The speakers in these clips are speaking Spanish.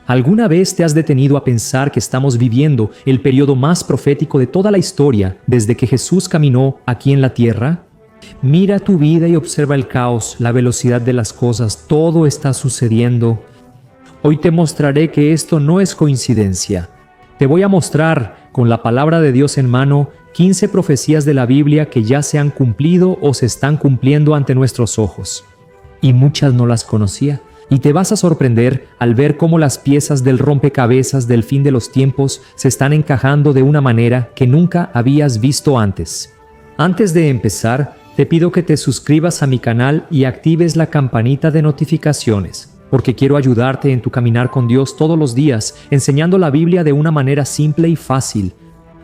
¿Alguna vez te has detenido a pensar que estamos viviendo el periodo más profético de toda la historia desde que Jesús caminó aquí en la tierra? Mira tu vida y observa el caos, la velocidad de las cosas, todo está sucediendo. Hoy te mostraré que esto no es coincidencia. Te voy a mostrar, con la palabra de Dios en mano, 15 profecías de la Biblia que ya se han cumplido o se están cumpliendo ante nuestros ojos. Y muchas no las conocía. Y te vas a sorprender al ver cómo las piezas del rompecabezas del fin de los tiempos se están encajando de una manera que nunca habías visto antes. Antes de empezar, te pido que te suscribas a mi canal y actives la campanita de notificaciones, porque quiero ayudarte en tu caminar con Dios todos los días, enseñando la Biblia de una manera simple y fácil.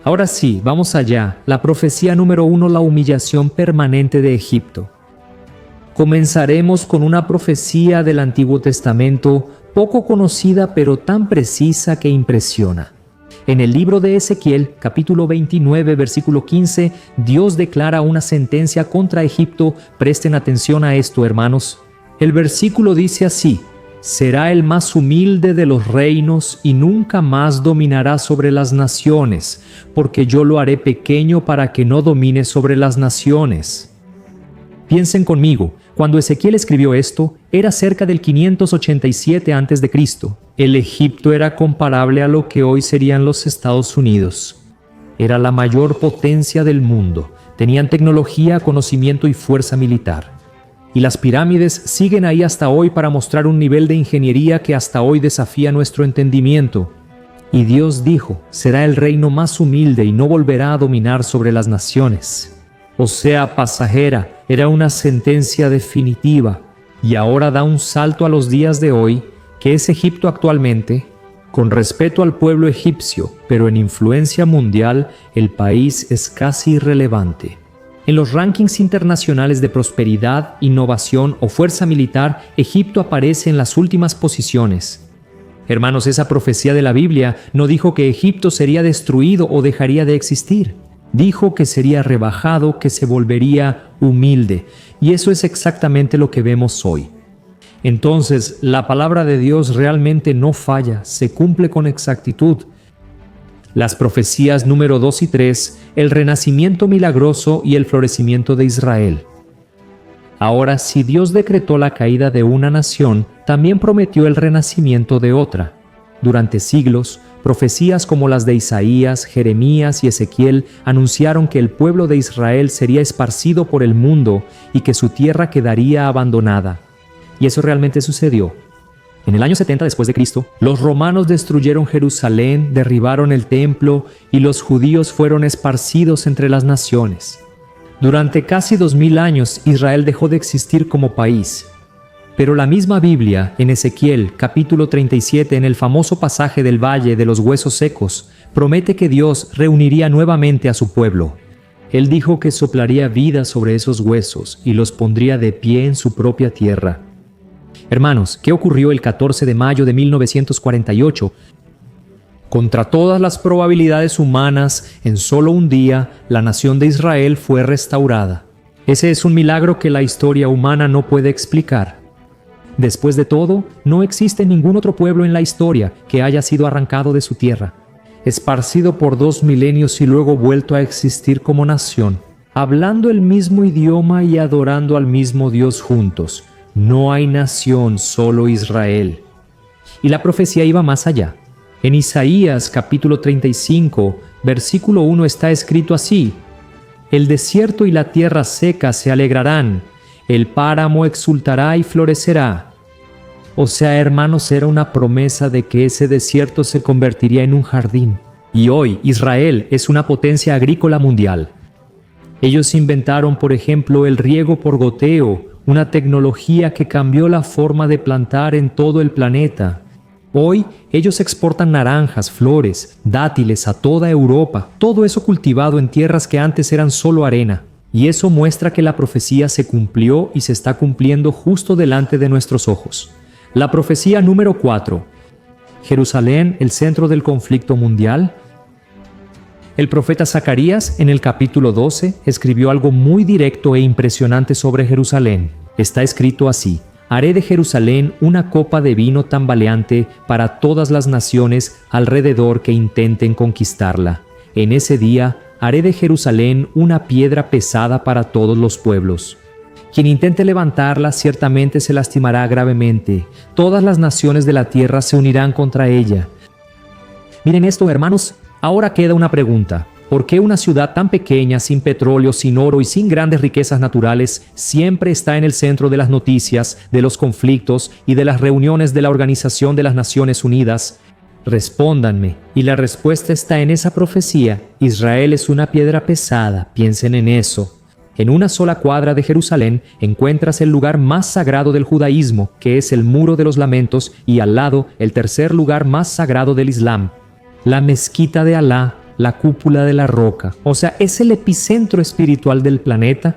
Ahora sí, vamos allá. La profecía número 1, la humillación permanente de Egipto. Comenzaremos con una profecía del Antiguo Testamento poco conocida pero tan precisa que impresiona. En el libro de Ezequiel, capítulo 29, versículo 15, Dios declara una sentencia contra Egipto. Presten atención a esto, hermanos. El versículo dice así: será el más humilde de los reinos y nunca más dominará sobre las naciones, porque yo lo haré pequeño para que no domine sobre las naciones. Piensen conmigo, cuando Ezequiel escribió esto, era cerca del 587 a.C. El Egipto era comparable a lo que hoy serían los Estados Unidos. Era la mayor potencia del mundo. Tenían tecnología, conocimiento y fuerza militar. Y las pirámides siguen ahí hasta hoy para mostrar un nivel de ingeniería que hasta hoy desafía nuestro entendimiento. Y Dios dijo, será el reino más humilde y no volverá a dominar sobre las naciones. O sea, pasajera, era una sentencia definitiva. Y ahora da un salto a los días de hoy, que es Egipto actualmente. Con respeto al pueblo egipcio, pero en influencia mundial, el país es casi irrelevante. En los rankings internacionales de prosperidad, innovación o fuerza militar, Egipto aparece en las últimas posiciones. Hermanos, esa profecía de la Biblia no dijo que Egipto sería destruido o dejaría de existir. Dijo que sería rebajado, que se volvería humilde. Y eso es exactamente lo que vemos hoy. Entonces, la palabra de Dios realmente no falla, se cumple con exactitud. Las profecías número 2 y 3, el renacimiento milagroso y el florecimiento de Israel. Ahora, si Dios decretó la caída de una nación, también prometió el renacimiento de otra. Durante siglos, profecías como las de Isaías, Jeremías y Ezequiel anunciaron que el pueblo de Israel sería esparcido por el mundo y que su tierra quedaría abandonada. Y eso realmente sucedió. En el año 70 después de Cristo, los romanos destruyeron Jerusalén, derribaron el templo y los judíos fueron esparcidos entre las naciones. Durante casi 2000 años, Israel dejó de existir como país. Pero la misma Biblia, en Ezequiel, capítulo 37, en el famoso pasaje del Valle de los Huesos Secos, promete que Dios reuniría nuevamente a su pueblo. Él dijo que soplaría vida sobre esos huesos y los pondría de pie en su propia tierra. Hermanos, ¿qué ocurrió el 14 de mayo de 1948? Contra todas las probabilidades humanas, en solo un día, la nación de Israel fue restaurada. Ese es un milagro que la historia humana no puede explicar. Después de todo, no existe ningún otro pueblo en la historia que haya sido arrancado de su tierra, esparcido por 2 milenios y luego vuelto a existir como nación, hablando el mismo idioma y adorando al mismo Dios juntos. No hay nación, solo Israel. Y la profecía iba más allá. En Isaías capítulo 35, versículo 1 está escrito así: el desierto y la tierra seca se alegrarán, el páramo exultará y florecerá. O sea, hermanos, era una promesa de que ese desierto se convertiría en un jardín. Y hoy Israel es una potencia agrícola mundial. Ellos inventaron, por ejemplo, el riego por goteo, una tecnología que cambió la forma de plantar en todo el planeta. Hoy ellos exportan naranjas, flores, dátiles a toda Europa, todo eso cultivado en tierras que antes eran solo arena. Y eso muestra que la profecía se cumplió y se está cumpliendo justo delante de nuestros ojos. La profecía número 4. Jerusalén, el centro del conflicto mundial. El profeta Zacarías, en el capítulo 12, escribió algo muy directo e impresionante sobre Jerusalén. Está escrito así: haré de Jerusalén una copa de vino tambaleante para todas las naciones alrededor que intenten conquistarla. En ese día haré de Jerusalén una piedra pesada para todos los pueblos. Quien intente levantarla ciertamente se lastimará gravemente. Todas las naciones de la tierra se unirán contra ella. Miren esto, hermanos. Ahora queda una pregunta. ¿Por qué una ciudad tan pequeña, sin petróleo, sin oro y sin grandes riquezas naturales, siempre está en el centro de las noticias, de los conflictos y de las reuniones de la Organización de las Naciones Unidas? Respóndanme. Y la respuesta está en esa profecía. Israel es una piedra pesada. Piensen en eso. En una sola cuadra de Jerusalén encuentras el lugar más sagrado del judaísmo, que es el Muro de los Lamentos, y al lado el tercer lugar más sagrado del Islam, la Mezquita de Alá, la cúpula de la roca. O sea, es el epicentro espiritual del planeta.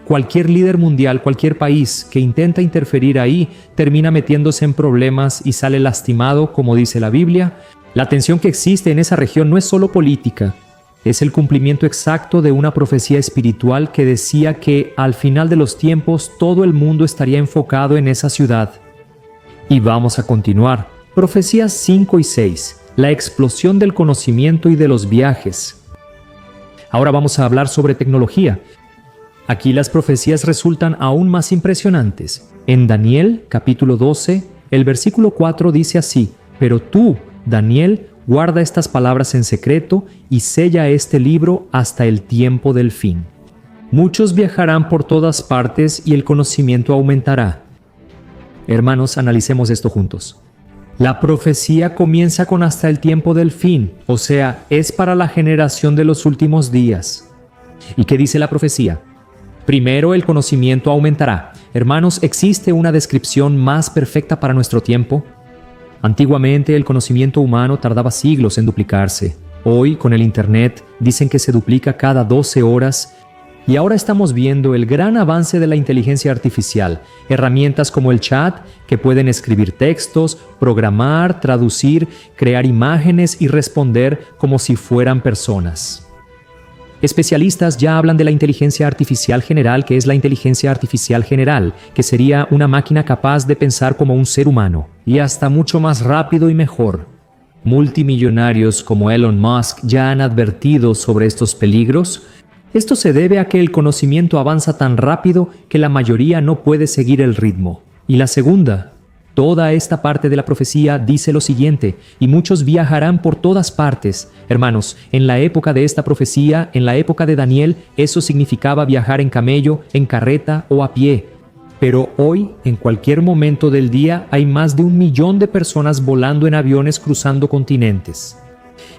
Cualquier líder mundial, cualquier país que intenta interferir ahí, termina metiéndose en problemas y sale lastimado, como dice la Biblia. La tensión que existe en esa región no es solo política, es el cumplimiento exacto de una profecía espiritual que decía que al final de los tiempos todo el mundo estaría enfocado en esa ciudad. Y vamos a continuar. Profecías 5 y 6. La explosión del conocimiento y de los viajes. Ahora vamos a hablar sobre tecnología. Aquí las profecías resultan aún más impresionantes. En Daniel, capítulo 12, el versículo 4 dice así: Pero tú, Daniel, guarda estas palabras en secreto y sella este libro hasta el tiempo del fin. Muchos viajarán por todas partes y el conocimiento aumentará. Hermanos, analicemos esto juntos. La profecía comienza con hasta el tiempo del fin, o sea, es para la generación de los últimos días. ¿Y qué dice la profecía? Primero, el conocimiento aumentará. Hermanos, ¿existe una descripción más perfecta para nuestro tiempo? Antiguamente, el conocimiento humano tardaba siglos en duplicarse. Hoy, con el Internet, dicen que se duplica cada 12 horas. Y ahora estamos viendo el gran avance de la inteligencia artificial, herramientas como el chat que pueden escribir textos, programar, traducir, crear imágenes y responder como si fueran personas. Especialistas ya hablan de la inteligencia artificial general, que es la inteligencia artificial general, que sería una máquina capaz de pensar como un ser humano, y hasta mucho más rápido y mejor. Multimillonarios como Elon Musk ya han advertido sobre estos peligros. Esto se debe a que el conocimiento avanza tan rápido que la mayoría no puede seguir el ritmo. Y la segunda, toda esta parte de la profecía dice lo siguiente: y muchos viajarán por todas partes. Hermanos, en la época de esta profecía, en la época de Daniel, eso significaba viajar en camello, en carreta o a pie. Pero hoy, en cualquier momento del día, hay más de 1 millón de personas volando en aviones cruzando continentes.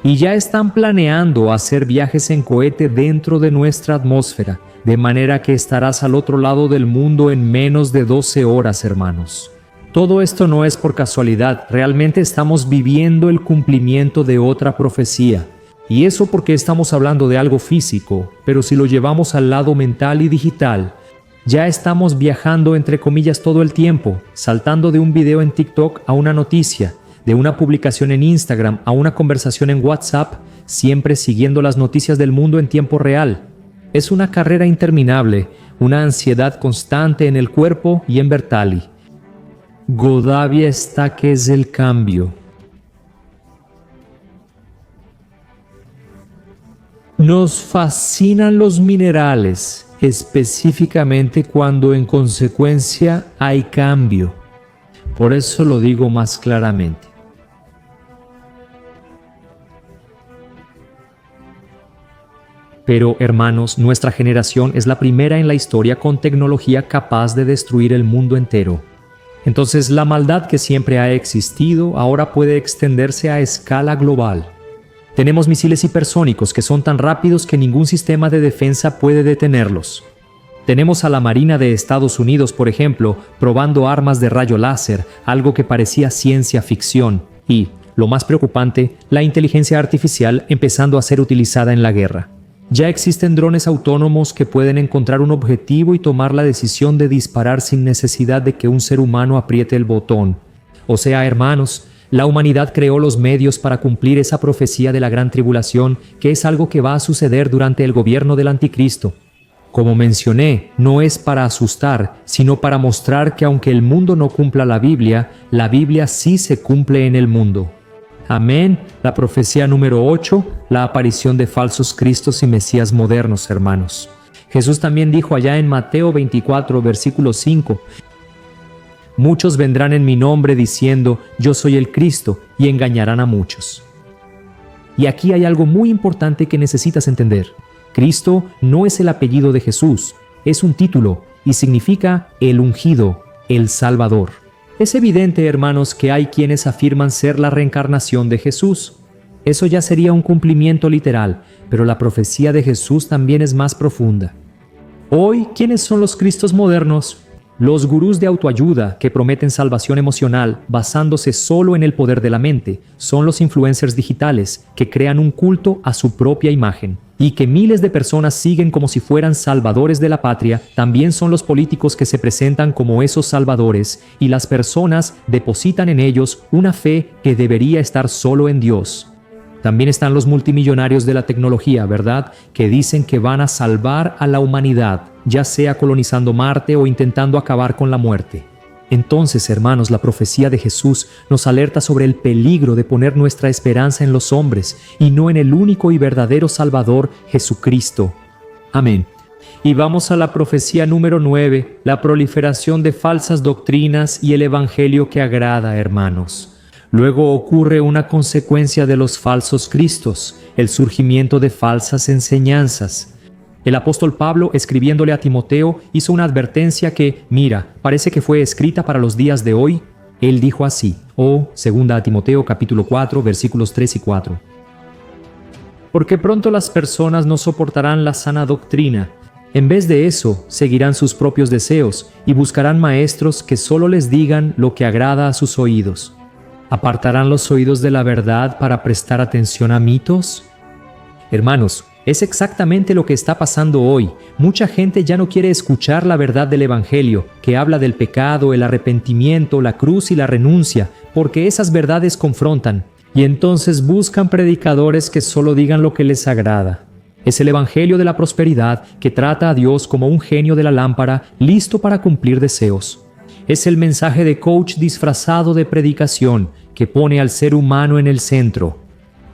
Y ya están planeando hacer viajes en cohete dentro de nuestra atmósfera, de manera que estarás al otro lado del mundo en menos de 12 horas, hermanos. Todo esto no es por casualidad, realmente estamos viviendo el cumplimiento de otra profecía. Y eso porque estamos hablando de algo físico, pero si lo llevamos al lado mental y digital, ya estamos viajando entre comillas todo el tiempo, saltando de un video en TikTok a una noticia, de una publicación en Instagram a una conversación en WhatsApp, siempre siguiendo las noticias del mundo en tiempo real. Es una carrera interminable, una ansiedad constante en el cuerpo y en Bertali. Godavia está que es el cambio. Nos fascinan los minerales, específicamente cuando en consecuencia hay cambio. Por eso lo digo más claramente. Pero, hermanos, nuestra generación es la primera en la historia con tecnología capaz de destruir el mundo entero. Entonces, la maldad que siempre ha existido ahora puede extenderse a escala global. Tenemos misiles hipersónicos que son tan rápidos que ningún sistema de defensa puede detenerlos. Tenemos a la Marina de Estados Unidos, por ejemplo, probando armas de rayo láser, algo que parecía ciencia ficción. Y, lo más preocupante, la inteligencia artificial empezando a ser utilizada en la guerra. Ya existen drones autónomos que pueden encontrar un objetivo y tomar la decisión de disparar sin necesidad de que un ser humano apriete el botón. O sea, hermanos, la humanidad creó los medios para cumplir esa profecía de la gran tribulación, que es algo que va a suceder durante el gobierno del anticristo. Como mencioné, no es para asustar, sino para mostrar que aunque el mundo no cumpla la Biblia sí se cumple en el mundo. Amén. La profecía número 8, la aparición de falsos cristos y mesías modernos, hermanos. Jesús también dijo allá en Mateo 24, versículo 5, muchos vendrán en mi nombre diciendo, yo soy el Cristo, y engañarán a muchos. Y aquí hay algo muy importante que necesitas entender. Cristo no es el apellido de Jesús, es un título y significa el ungido, el Salvador. Es evidente, hermanos, que hay quienes afirman ser la reencarnación de Jesús. Eso ya sería un cumplimiento literal, pero la profecía de Jesús también es más profunda. Hoy, ¿quiénes son los Cristos modernos? Los gurús de autoayuda que prometen salvación emocional basándose solo en el poder de la mente son los influencers digitales que crean un culto a su propia imagen y que miles de personas siguen como si fueran salvadores de la patria. También son los políticos que se presentan como esos salvadores y las personas depositan en ellos una fe que debería estar solo en Dios. También están los multimillonarios de la tecnología, ¿verdad?, que dicen que van a salvar a la humanidad, ya sea colonizando Marte o intentando acabar con la muerte. Entonces, hermanos, la profecía de Jesús nos alerta sobre el peligro de poner nuestra esperanza en los hombres y no en el único y verdadero Salvador, Jesucristo. Amén. Y vamos a la profecía número 9, la proliferación de falsas doctrinas y el evangelio que agrada, hermanos. Luego ocurre una consecuencia de los falsos cristos, el surgimiento de falsas enseñanzas. El apóstol Pablo, escribiéndole a Timoteo, hizo una advertencia que, mira, parece que fue escrita para los días de hoy. Él dijo así, 2 Timoteo capítulo 4, versículos 3 y 4. Porque pronto las personas no soportarán la sana doctrina. En vez de eso, seguirán sus propios deseos y buscarán maestros que solo les digan lo que agrada a sus oídos. ¿Apartarán los oídos de la verdad para prestar atención a mitos? Hermanos, es exactamente lo que está pasando hoy. Mucha gente ya no quiere escuchar la verdad del Evangelio, que habla del pecado, el arrepentimiento, la cruz y la renuncia, porque esas verdades confrontan, y entonces buscan predicadores que solo digan lo que les agrada. Es el Evangelio de la prosperidad que trata a Dios como un genio de la lámpara, listo para cumplir deseos. Es el mensaje de coach disfrazado de predicación que pone al ser humano en el centro.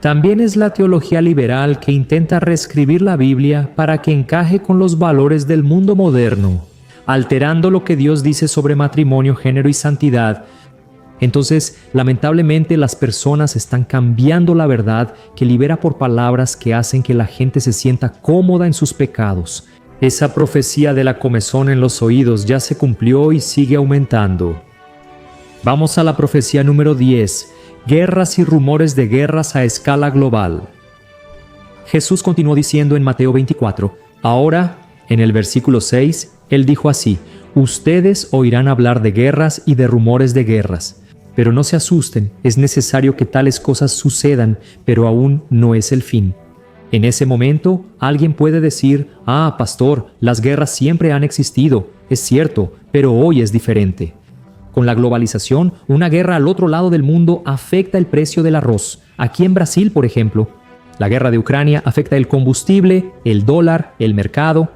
También es la teología liberal que intenta reescribir la Biblia para que encaje con los valores del mundo moderno, alterando lo que Dios dice sobre matrimonio, género y santidad. Entonces, lamentablemente, las personas están cambiando la verdad que libera por palabras que hacen que la gente se sienta cómoda en sus pecados. Esa profecía de la comezón en los oídos ya se cumplió y sigue aumentando. Vamos a la profecía número 10, guerras y rumores de guerras a escala global. Jesús continuó diciendo en Mateo 24, ahora, en el versículo 6, Él dijo así, ustedes oirán hablar de guerras y de rumores de guerras, pero no se asusten, es necesario que tales cosas sucedan, pero aún no es el fin. En ese momento, alguien puede decir, pastor, las guerras siempre han existido, es cierto, pero hoy es diferente. Con la globalización, una guerra al otro lado del mundo afecta el precio del arroz. Aquí en Brasil, por ejemplo, la guerra de Ucrania afecta el combustible, el dólar, el mercado.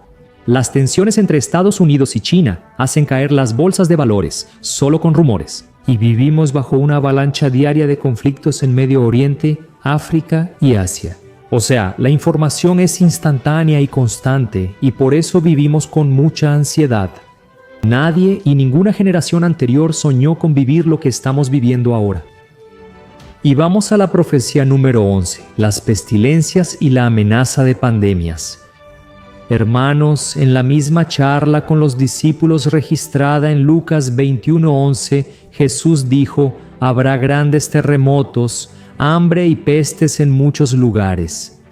Las tensiones entre Estados Unidos y China hacen caer las bolsas de valores, solo con rumores. Y vivimos bajo una avalancha diaria de conflictos en Medio Oriente, África y Asia. O sea, la información es instantánea y constante, y por eso vivimos con mucha ansiedad. Nadie y ninguna generación anterior soñó con vivir lo que estamos viviendo ahora. Y vamos a la profecía número 11, las pestilencias y la amenaza de pandemias. Hermanos, en la misma charla con los discípulos registrada en Lucas 21:11, Jesús dijo, habrá grandes terremotos, hambre y pestes en muchos lugares.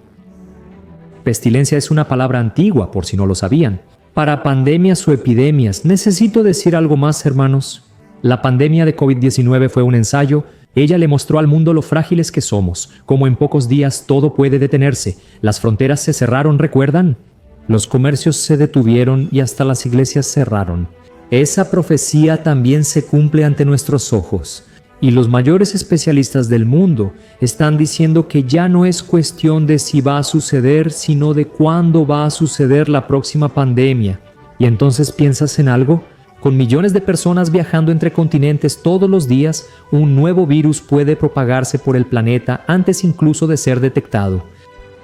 Pestilencia es una palabra antigua, por si no lo sabían. Para pandemias o epidemias, ¿necesito decir algo más, hermanos? La pandemia de COVID-19 fue un ensayo. Ella le mostró al mundo lo frágiles que somos, como en pocos días todo puede detenerse. Las fronteras se cerraron, ¿recuerdan? Los comercios se detuvieron y hasta las iglesias cerraron. Esa profecía también se cumple ante nuestros ojos. Y los mayores especialistas del mundo están diciendo que ya no es cuestión de si va a suceder, sino de cuándo va a suceder la próxima pandemia. ¿Y entonces piensas en algo? Con millones de personas viajando entre continentes todos los días, un nuevo virus puede propagarse por el planeta antes incluso de ser detectado.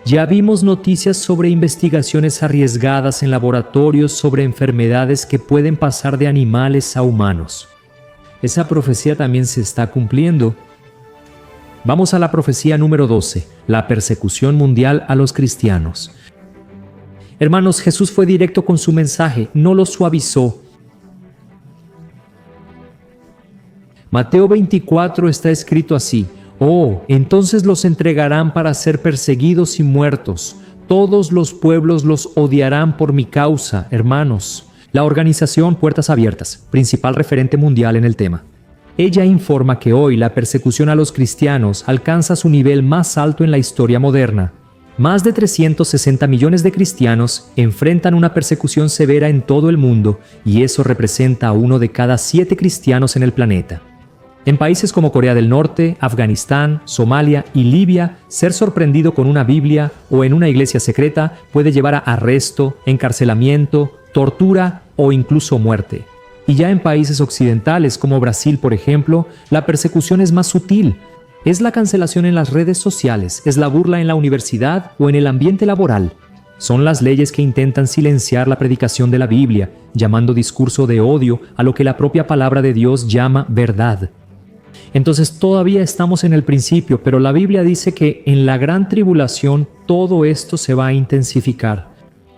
Ya vimos noticias sobre investigaciones arriesgadas en laboratorios sobre enfermedades que pueden pasar de animales a humanos. Esa profecía también se está cumpliendo. Vamos a la profecía número 12, la persecución mundial a los cristianos. Hermanos, Jesús fue directo con su mensaje, no lo suavizó. Mateo 24 está escrito así: «Oh, entonces los entregarán para ser perseguidos y muertos. Todos los pueblos los odiarán por mi causa, hermanos». La organización Puertas Abiertas, principal referente mundial en el tema. Ella informa que hoy la persecución a los cristianos alcanza su nivel más alto en la historia moderna. Más de 360 millones de cristianos enfrentan una persecución severa en todo el mundo, y eso representa a 1 de cada 7 cristianos en el planeta. En países como Corea del Norte, Afganistán, Somalia y Libia, ser sorprendido con una Biblia o en una iglesia secreta puede llevar a arresto, encarcelamiento, tortura o incluso muerte. Y ya en países occidentales como Brasil, por ejemplo, la persecución es más sutil. Es la cancelación en las redes sociales, es la burla en la universidad o en el ambiente laboral. Son las leyes que intentan silenciar la predicación de la Biblia, llamando discurso de odio a lo que la propia palabra de Dios llama verdad. Entonces todavía estamos en el principio, pero la Biblia dice que en la gran tribulación todo esto se va a intensificar.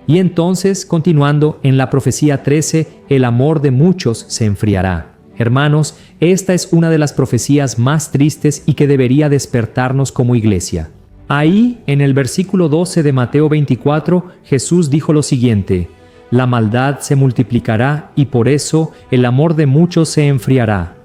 Y entonces, continuando en la profecía 13, el amor de muchos se enfriará. Hermanos, esta es una de las profecías más tristes y que debería despertarnos como iglesia. Ahí, en el versículo 12 de Mateo 24, Jesús dijo lo siguiente: «La maldad se multiplicará y por eso el amor de muchos se enfriará».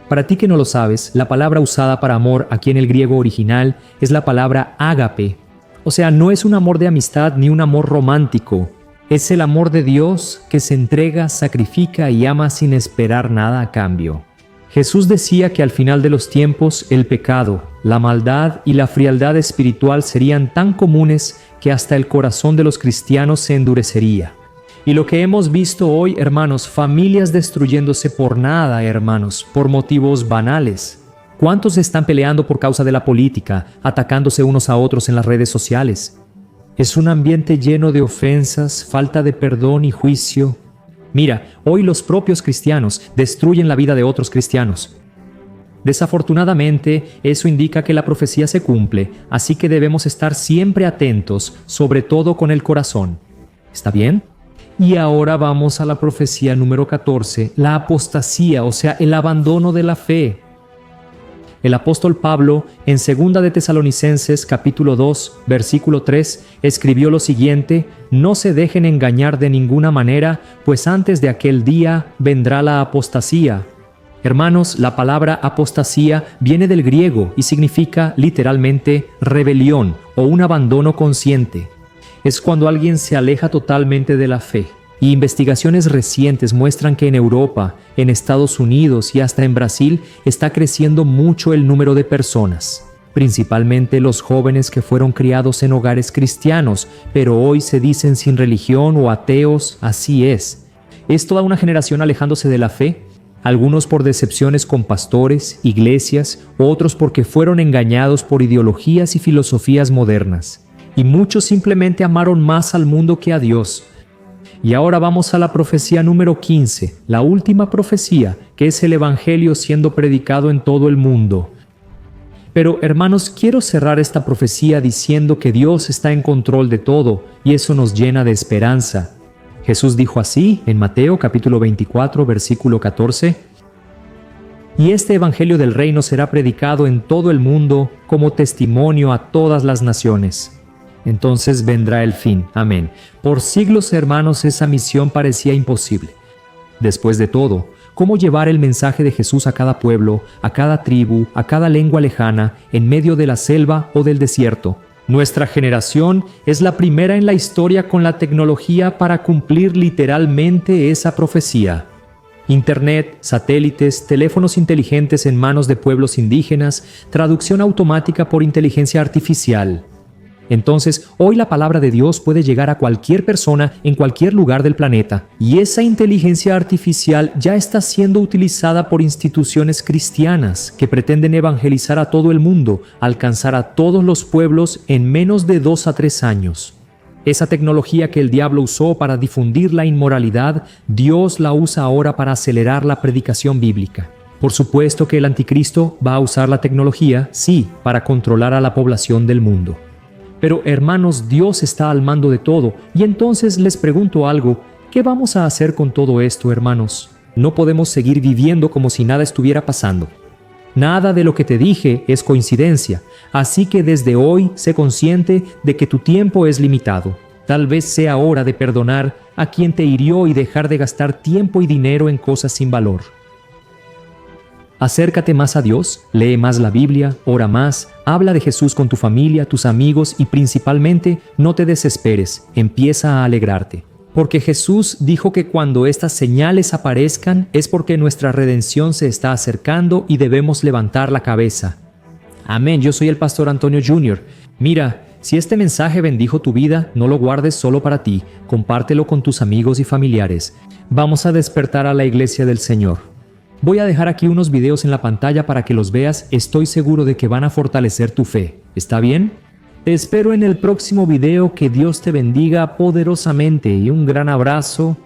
Para ti que no lo sabes, la palabra usada para amor aquí en el griego original es la palabra ágape. O sea, no es un amor de amistad ni un amor romántico. Es el amor de Dios que se entrega, sacrifica y ama sin esperar nada a cambio. Jesús decía que al final de los tiempos el pecado, la maldad y la frialdad espiritual serían tan comunes que hasta el corazón de los cristianos se endurecería. Y lo que hemos visto hoy, hermanos, familias destruyéndose por nada, hermanos, por motivos banales. ¿Cuántos están peleando por causa de la política, atacándose unos a otros en las redes sociales? Es un ambiente lleno de ofensas, falta de perdón y juicio. Mira, hoy los propios cristianos destruyen la vida de otros cristianos. Desafortunadamente, eso indica que la profecía se cumple, así que debemos estar siempre atentos, sobre todo con el corazón. ¿Está bien? Y ahora vamos a la profecía número 14, la apostasía, o sea, el abandono de la fe. El apóstol Pablo, en 2 de Tesalonicenses capítulo 2, versículo 3, escribió lo siguiente: «No se dejen engañar de ninguna manera, pues antes de aquel día vendrá la apostasía». Hermanos, la palabra apostasía viene del griego y significa literalmente rebelión o un abandono consciente. Es cuando alguien se aleja totalmente de la fe. Y investigaciones recientes muestran que en Europa, en Estados Unidos y hasta en Brasil está creciendo mucho el número de personas, principalmente los jóvenes que fueron criados en hogares cristianos, pero hoy se dicen sin religión o ateos. Así es. Es toda una generación alejándose de la fe, algunos por decepciones con pastores, iglesias, otros porque fueron engañados por ideologías y filosofías modernas. Y muchos simplemente amaron más al mundo que a Dios. Y ahora vamos a la profecía número 15, la última profecía, que es el Evangelio siendo predicado en todo el mundo. Pero, hermanos, quiero cerrar esta profecía diciendo que Dios está en control de todo, y eso nos llena de esperanza. Jesús dijo así en Mateo capítulo 24, versículo 14: «Y este Evangelio del reino será predicado en todo el mundo como testimonio a todas las naciones. Entonces vendrá el fin». Amén. Por siglos, hermanos, esa misión parecía imposible. Después de todo, ¿cómo llevar el mensaje de Jesús a cada pueblo, a cada tribu, a cada lengua lejana, en medio de la selva o del desierto? Nuestra generación es la primera en la historia con la tecnología para cumplir literalmente esa profecía. Internet, satélites, teléfonos inteligentes en manos de pueblos indígenas, traducción automática por inteligencia artificial. Entonces, hoy la palabra de Dios puede llegar a cualquier persona en cualquier lugar del planeta, y esa inteligencia artificial ya está siendo utilizada por instituciones cristianas que pretenden evangelizar a todo el mundo, alcanzar a todos los pueblos en menos de 2 a 3 años. Esa tecnología que el diablo usó para difundir la inmoralidad, Dios la usa ahora para acelerar la predicación bíblica. Por supuesto que el anticristo va a usar la tecnología, sí, para controlar a la población del mundo. Pero hermanos, Dios está al mando de todo, y entonces les pregunto algo, ¿qué vamos a hacer con todo esto, hermanos? No podemos seguir viviendo como si nada estuviera pasando. Nada de lo que te dije es coincidencia, así que desde hoy sé consciente de que tu tiempo es limitado. Tal vez sea hora de perdonar a quien te hirió y dejar de gastar tiempo y dinero en cosas sin valor. Acércate más a Dios, lee más la Biblia, ora más, habla de Jesús con tu familia, tus amigos y principalmente no te desesperes, empieza a alegrarte. Porque Jesús dijo que cuando estas señales aparezcan es porque nuestra redención se está acercando y debemos levantar la cabeza. Amén, yo soy el pastor Antonio Jr. Mira, si este mensaje bendijo tu vida, no lo guardes solo para ti, compártelo con tus amigos y familiares. Vamos a despertar a la iglesia del Señor. Voy a dejar aquí unos videos en la pantalla para que los veas, estoy seguro de que van a fortalecer tu fe. ¿Está bien? Te espero en el próximo video, que Dios te bendiga poderosamente y un gran abrazo